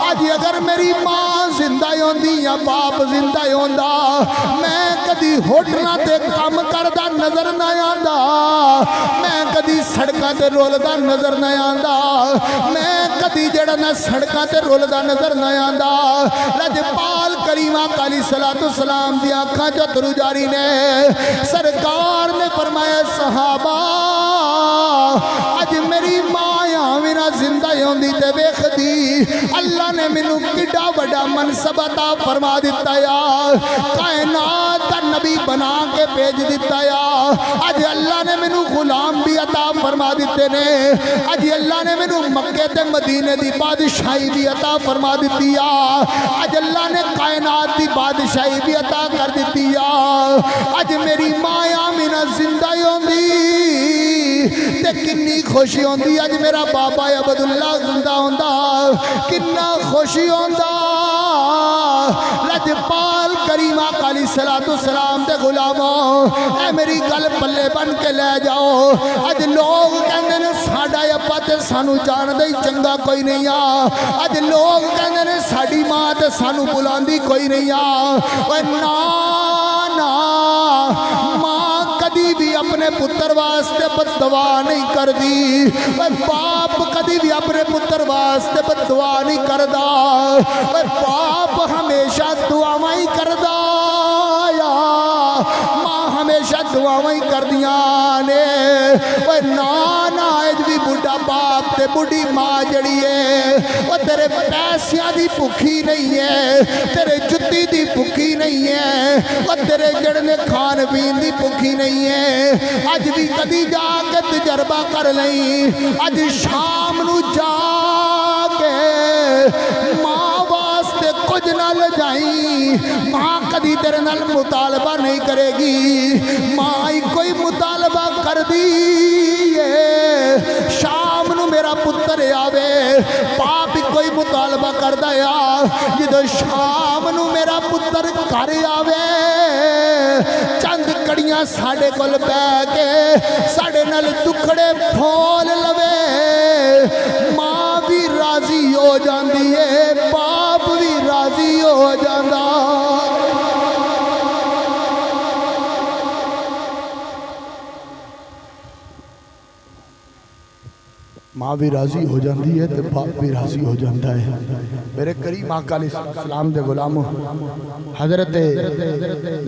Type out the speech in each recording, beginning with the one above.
अज अगर मेरी मां जिंदा होंदी या बाप जिंदा होंदा मैं कदी होटलों ते काम करदा नजर ना आंदा, मैं कदी सड़कों ते रुलदा नजर ना आंदा, मैं कदी जड़ा ना सड़कों ते रुलदा नजर ना आंदा। लजपाल करीमा काली सलातो सलाम दी आंखां चों अथरू जारी ने। सरकार ने फरमाया सहाबा अज मेरी मां मेरा जिंदा होंदी ते वेखदी अल्लाह ने मैनू किड्डा वड्डा मनसब अता फरमा दिता या, कायनात दा नबी बना के भेज दिता या। अज अल्लाह ने मैनू गुलाम भी अता फरमा दिते ने। अज अल्लाह ने मैनू मक्के ते मदीने दी बादशाही भी अता फरमा दिती आ। अज अल्लाह ने कायनात दी बादशाही भी अता कर दिती आ। अज मेरी माया मेरा जिंदा होंदी ते किन्नी खुशी होंदी। अज मेरा बाबा अब्दुल्ला जिंदा होंदा किन्ना खुशी होंदा। लजपाल करीमा काली सलातो सलाम दे गुलामों ऐ मेरी गल पल्ले बन के ले जाओ। अज लोग कहंदे ने साडा अब्बा ते सानू जानदा ही चंगा कोई नहीं आ। अज लोग कहंदे ने साडी मां ते सानू बुलांदी कोई नहीं आ। ओए ना ना मां कदी भी अपने पुत्र वास्ते बददुआ नहीं करदी। बाप कदी भी अपने पुत्र वास्ते बददुआ नहीं करदा। बाप हमेशा दुआवां ही करदा या मां हमेशा दुआवां ही करदियां ने। ना ना अज भी बुढ़ा बाप ते बुढ़ी मां जड़ी है वो तेरे पैसिया दी भुखी नहीं है, तेरे जुत्ती दी भुखी नहीं है, वो तेरे जड़ने खान पीन दी भुखी नहीं है। अज भी कदी जाके तजर्बा कर लई। अज शाम नू जाके मां वास्ते कुछ ना ले जाई। मां कदी तेरे नाल मुतालबा नहीं करेगी। मां ही कोई मुतालबा कर दी है शाम नू मेरा पुत्र आवे। बाप ही कोई मुतालबा करदा आ जदों शाम नू मेरा पुत्र घर आवे। चंद कड़ियां साडे कोल बैठ के साडे नाल दुखड़े फोल लवे। मां भी राजी हो जाती है, बाप भी राजी हो जाता। माँ भी राजी हो जाती है तो बाप भी राजी हो जाता है। मेरे करीम आका अलैहिस्सलाम दे गुलामों हजरत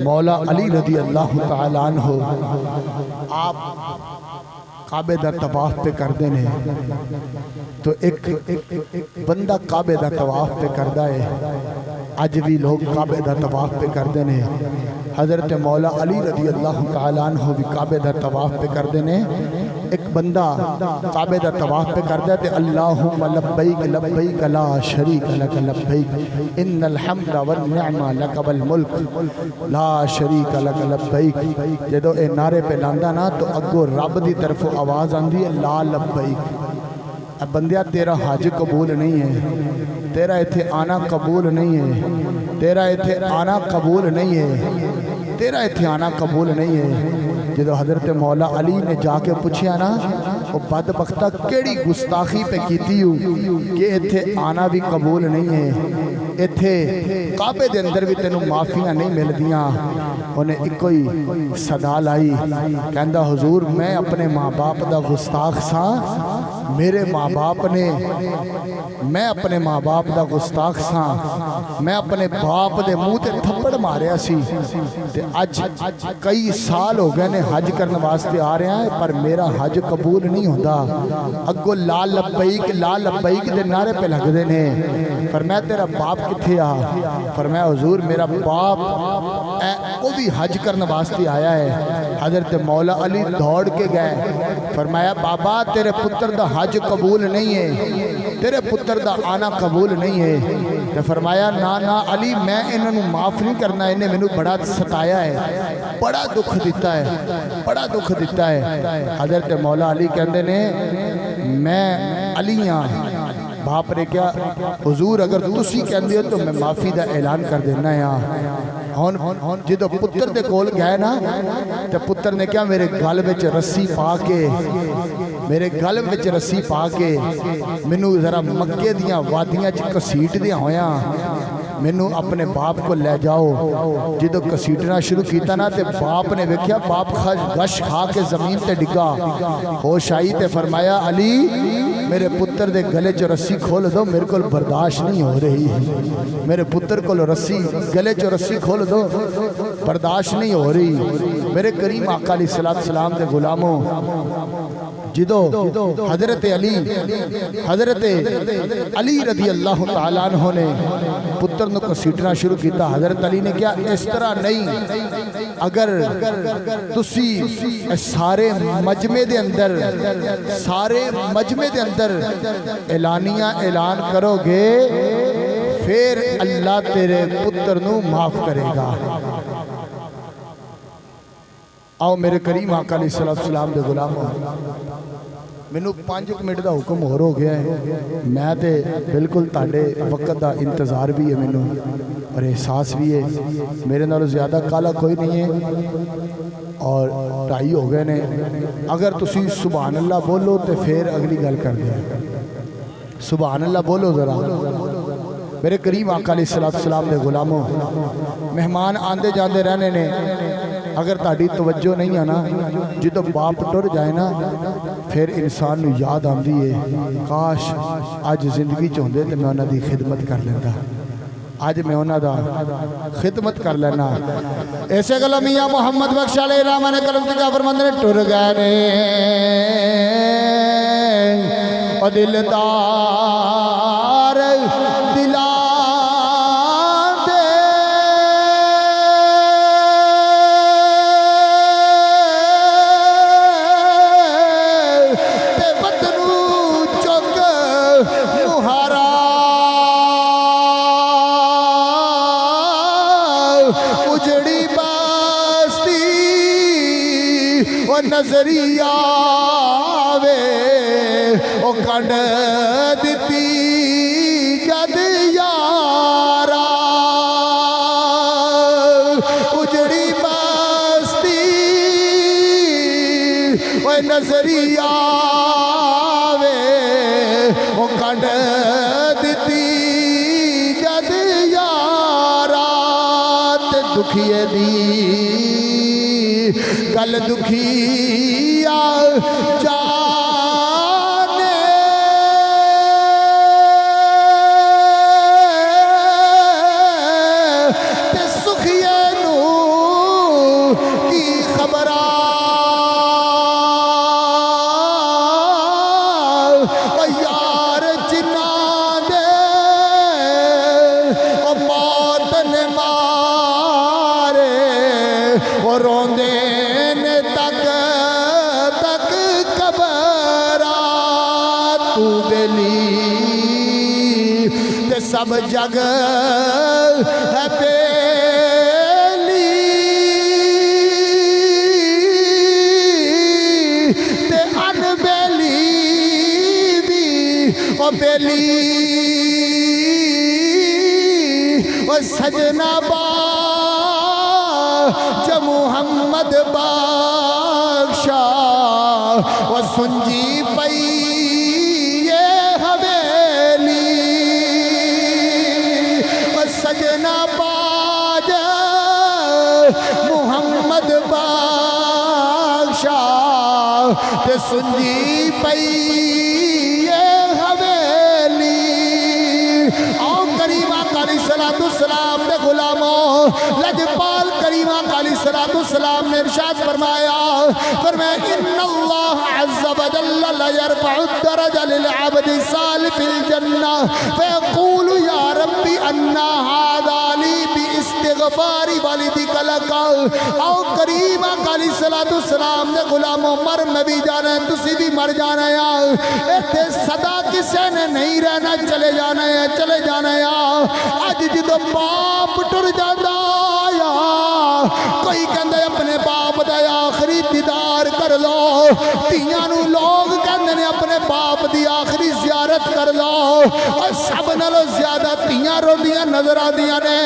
मौला अली रज़ी अल्लाह तआला अन्हु आप काबे दा तवाफ पे करते ने तो एक बंदा काबे दा तवाफ पे करता है। अज भी लोग काबे दा तवाफ पे करते ने। हजरत मौला अली रज़ी अल्लाह तआला अन्हु भी काबे दा तवाफ पे करते ने। एक बंदा काबे दा तवाफ पे करता है तो अल्लाहुम्मा लब्बैक लब्बैक ला शरीक लक लब्बैक इन्नल हम्दा वन निअमा लक वल मुल्क ला शरीक लक लब्बैक। जदों ए नारे पे लांदा ना तो अगो रब दी तरफों आवाज़ आंदी है ला लब्बैक। अब बंदिया तेरा हज कबूल नहीं है, तेरा इत्थे आना कबूल नहीं है, तेरा इत्थे आना कबूल नहीं है, तेरा इत्थे आना कबूल नहीं है। जो हजरत मौला अली ने जाके पूछया ना वो बदबख्ता केड़ी गुस्ताखी पे की कि इत्थे आना भी कबूल नहीं है, इत्थे काबे दे अंदर भी तेनू माफियां नहीं मिलदियां। उन्हें इको ही सदा लाई कहंदा हुजूर मैं अपने माँ बाप दा गुस्ताख सा। मेरे माँ बाप ने मैं अपने माँ बाप दा गुस्ताख सा। मैं अपने बाप दे मुँह ते थप्पड़ मारिया सी ते अज कई साल हो गए ने हज करने वास्ते आ रहा है पर मेरा हज कबूल नहीं होता। अगो ला लब्बैक दे नारे पे लगते ने। पर मैं तेरा बाप किथे आ? पर मैं हुजूर मेरा बाप वो भी हज करने वास्ते आया है। हजरत मौला अली दौड़ के गए फरमाया बाबा तेरे पुत्र दा हज कबूल नहीं है, तेरे पुत्र दा आना कबूल नहीं है। तो फरमाया ना ना अली मैं इन्हों माफ़ नहीं करना, इन्हें मैनू बड़ा सताया है, बड़ा दुख दिता है, बड़ा दुख दिता है। हजरत मौला अली कहते ने मैं अली हाँ। बाप ने क्या हुजूर अगर तुसी कहंदे हो तो मैं माफ़ी का ऐलान कर देना यहाँ। हुण जो पुत्र दे कोल गए ना तो पुत्र ने क्या मेरे गल विच रस्सी पा के मेरे गल में रस्सी पा के मैनू जरा मक्के दियां वादियां च घसीटदियां होया मैनू अपने बाप को ले जाओ। जो घसीटना शुरू किया ना तो बाप ने वेख्या बाप गश खा के जमीन ते डिगा। होश आई तो फरमाया अली मेरे पुत्र दे गले च रस्सी खोल दो, मेरे को बर्दाश्त नहीं हो रही। मेरे पुत्र को रस्सी गले च रस्सी खोल दो, बर्दाश्त नहीं हो रही। मेरे करीम आका अलैहिस्सलातु वस्सलाम दे गुलामों जिदो हजरत अली रदी अल्लाह तआला अन्हु ने पुत्र को घसीटना शुरू किया। हजरत अली ने क्या इस तरह नहीं, अगर तुसी सारे मजमे दे अंदर ऐलानिया ऐलान करोगे फिर अल्लाह तेरे पुत्र नू माफ करेगा। आओ मेरे करीम आका अलैहिस्सलातु वस्सलाम दे गुलामों मैनू 5 मिनट का हुक्म होर हो गया है। मैं तो बिल्कुल ताड़े वक्त का इंतज़ार भी है मैनू और एहसास भी है। मेरे नालों ज़्यादा काला कोई नहीं है और 2:30 हो गए ने। अगर तुसी सुभान अल्लाह बोलो तो फिर अगली गल कर दे। सुभान अल्लाह बोलो ज़रा। मेरे करीम आका अलैहिस्सलातु वस्सलाम दे गुलामों मेहमान आते जाते रहने ने। अगर ताड़ी तवज्जो नहीं है ना, जो बाप टुर जाए ना फिर इंसान नू याद आती है काश अज जिंदगी च होंदे ते मैं उन्हां दी खिदमत कर लेंदा। अज मैं उन्हां दा खिदमत कर लेना। ऐसे गल मियाँ मुहम्मद बख्श अलैहिर्रहमान ने कलम च फरमांदे ने टुर गए ने ओ दिलदार दिला नजरिया वे ओ कंड दिती जद यारा उजड़ी बस्ती ओ नजरिया वे ओ कंड दिती जद यारा ते दुखिए दी गल दुखिया जाने ते सुखिए नू की खबरा यार जिन्ना दे मौत ने मारे और रोंदे सब जग है बेली ते अनबेली भी ओ बेली ओ सजना बा ज मुहम्मद बादशाह ओ सुंजी पई सजना बाज मुहम्मद बादशाह ते सुंजी पई हवेली। आओ करीमा काली सलातु सलाम दे गुलामों लजपाल करीमा काली सलातु सलाम ने इरशाद फरमाया इन्नल्लाह अज़्ज़ व जल्ल ला यरफ़उ दरजा लिल अब्दि सालिह फिल जन्नह फयक़ूलु या रब्बी अन्ना हाज़ा ली बि इस्तिग़फ़ारी वालिदिका लका। आओ करीमा काली सलातु सलाम दे गुलामों मर मैं भी जाना है, तुसी भी मर जाना है। इत्थे सदा किसी ने नहीं रहना, चले जाना है, चले जाना है। अज जो बाप टुर जाता कोई कहते अपने बाप का आखिरी दीदार कर लो, तियां नू लोग कहते ने अपने बाप की आखिरी जियारत कर लो। और सब नालों ज्यादा तियां रोंदियां नजर आदियां ने,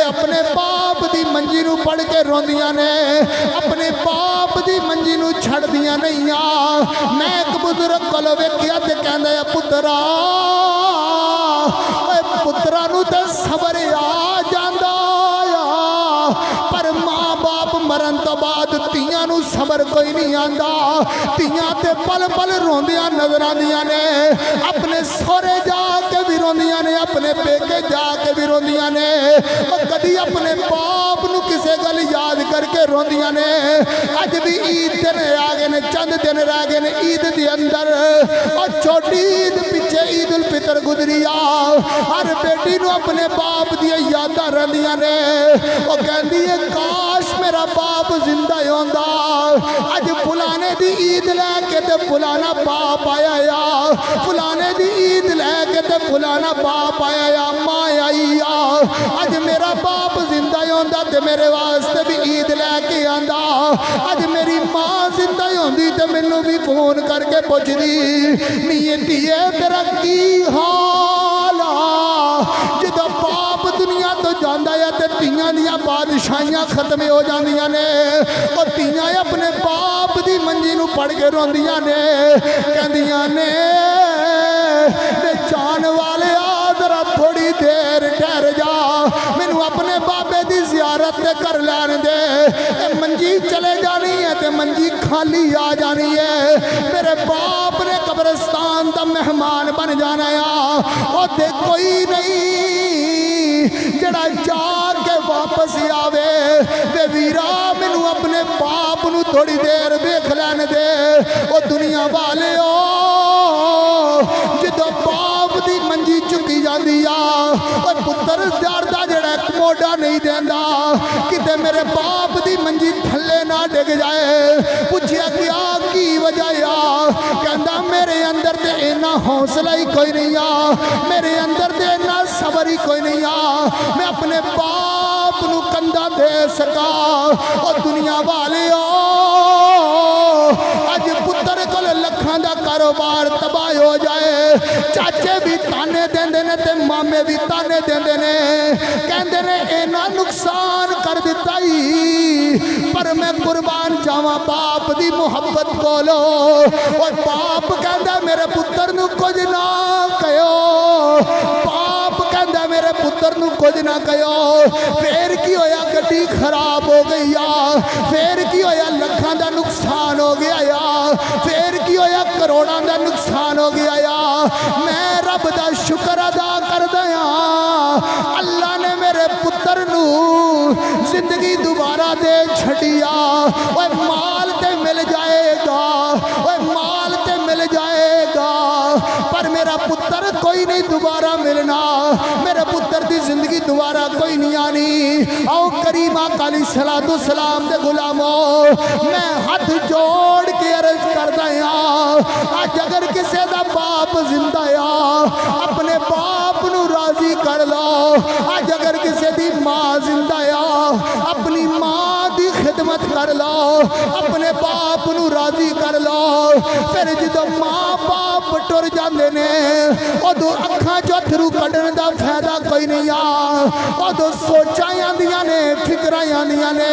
अपने बाप की मंजी नू पढ़ के रोंदियां ने, अपने बाप बाप दी मंजी नूं छड्दियां नहीं आ। मैं एक बुजुर्ग कोल वेखिया ते कहंदा पुत्तरा पुत्तरा नूं ते सबर आ जांदा पर मां बाप मरन तो बाद तियां नूं सबर कोई नहीं आंदा। तियां ते पल पल रोंदियां नजर आंदियां ने, अपने सोहरे जाके भी रोंदियां ने, अपने पेके जाके भी रोंदियां ने, कदी अपने बाप नूं किसे गल याद करके रोंदियां ने। अज भी ईद दिन आ गए ने, चंद दिन रह गए ने ईद दे अंदर, और छोटी ईद पिछे ईद उल फितर गुजरी आ। हर बेटी नूं अपने बाप दी यादां रहिंदियां ने। वो कहंदी है काश मेरा बाप जिंदा होंदा। अज फलाने दी ईद लैके ते फलाना बाप आया या, फलाने दी ईद लैके ते फलाना बाप आया या, मां आई या। अज मेरा बाप जिंदा होंदा ते मेरे वास्ते भी ईद लैके आंदा। अज मेरी मां जिंदा होंदी ते मैनू भी फोन करके पुछदी नी धीए तेरा की हाल आ। जदों बाप दुनिया तो जांदा है ते तियां दियां बादशाहियां खत्म हो जांदियां ने, और तियां अपने बाप दी मंजी नूं पड़ के रोंदियां ने, कहंदियां ने जान वाले जरा थोड़ी देर ठहर जा, मैनू अपने बाबे दी जियारत ते कर लैन दे। मंजी चले जानी है ते मंजी खाली आ जानी है। मेरे बाप ने कब्रिस्तान दा मेहमान बन जाना आ। और दे कोई नहीं जड़ा जाके वापस आवे। वे वीरा मैनू अपने बाप नू थोड़ी देर देख लैन दे। ओ दुनिया वाले जदों बाप दी मंजी चुकी जाती आ, और पुत्र डरदा जड़ा मोटा नहीं देंदा किते मेरे बाप दी मंजी थल्ले ना डिग जाए। पूछया क्या की वजह आ, कहंदा मेरे अंदर ते इन्ना हौसला ही कोई नहीं आ, मेरे अंदर ते इन्ना सबर ही कोई नहीं आ, मैं अपने बाप नू कंधा दे सका। और दुनिया वाले अज पुत्र कोल लखां दा कारोबार तबाह हो जाए, चाचे भी ताने देंदे ने ते मामे भी ताने देंदे ने, कहंदे ने इन्ना नुकसान कर दिता ही, पर मैं कुर्बान जावां बाप दी मुहब्बत कोलो। और बाप कहंदा मेरे पुत्र नू कुछ ना कहो, बाप कहंदा मेरे पुत्र नू कुछ ना कहो। फिर की होया गड्डी खराब हो गई आ, फिर की होया लखां दा नुकसान हो गया या, फिर की होया करोड़ां दा नुकसान हो गया या। मैं रब दा शुक्र अदा करदा हां, अल्लाह ने मेरे पुत्र नू जिंदगी दोबारा दे छड़िया। ओए माल ते मिल जाएगा, ओए माल ते मिल जाएगा, पर मेरा पुत्र कोई नहीं दोबारा मिलना, मेरे पुत्र की जिंदगी दोबारा कोई नहीं आनी। आओ करीमा काली सलातो सलाम दे गुलामो, मैं हाथ जोड़ के अर्ज करदा हां, अज अगर किसी का बाप जिंदा आ अपने बाप नू राजी कर लो। अज अगर किसी की मां जिंदा आ अपनी मां की खिदमत कर लो, अपने बाप नू राजी कर लो। फिर जो मां बाप टुर जाते ने उदों अखां चों अथरू कढ़न का फायदा कोई नहीं आ, उदों सोचा आंदियां ने, फिक्र आंदियां ने।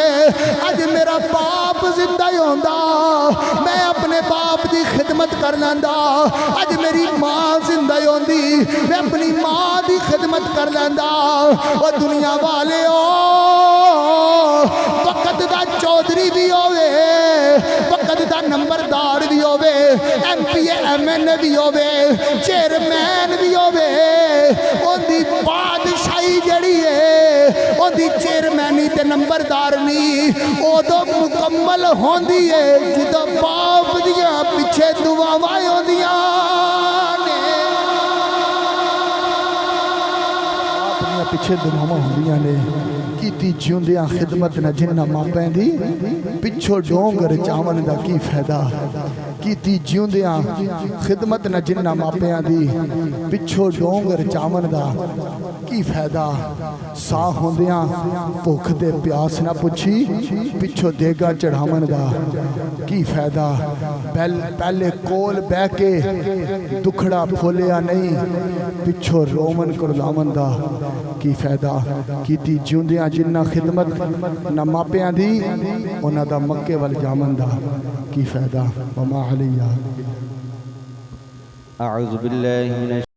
अज मेरा बाप जिंदा ही होंदा मैं अपने बाप की खिदमत कर लैंदा, अज मेरी मां जिंदा ही होंदी मैं अपनी मां की खिदमत कर लैंदा। और दुनिया वाले वक्त का चौधरी भी होवे, वक्त का नंबरदार भी होवे, MPA MNA भी होवे, चेयरमैन भी होवे, उनकी बादशाही जड़ी है उनकी चेयरमैनी ते नंबरदारनी उदों मुकम्मल होंदी है जदों बाप दियां पिछे दुआवां होंदियां ने, पिछे दुआवां होंदियां ने। कीती जिउंदियां खिदमत न जिन्ना मापैं दी, पिछो डोंगर चावन दा की फायदा। कीती जिउंदियां खिदमत न जिन्ना मापियां दी पिछो डोंग रचावन दा की फायदा साह होंदियां भुख दे प्यास न पुछी पिछो देगा चढ़ावन दा की फायदा पहले कोल बह के दुखड़ा फोलिया नहीं पिछो रोमन कुरलावन दा की फायदा कीती जिउंदियां जिन्ना खिदमत न मापियां दी उन्हां दा मक्के वल जावन दा की फायदा वमा अलैया। अऊज़ु बिल्लाहि मिनश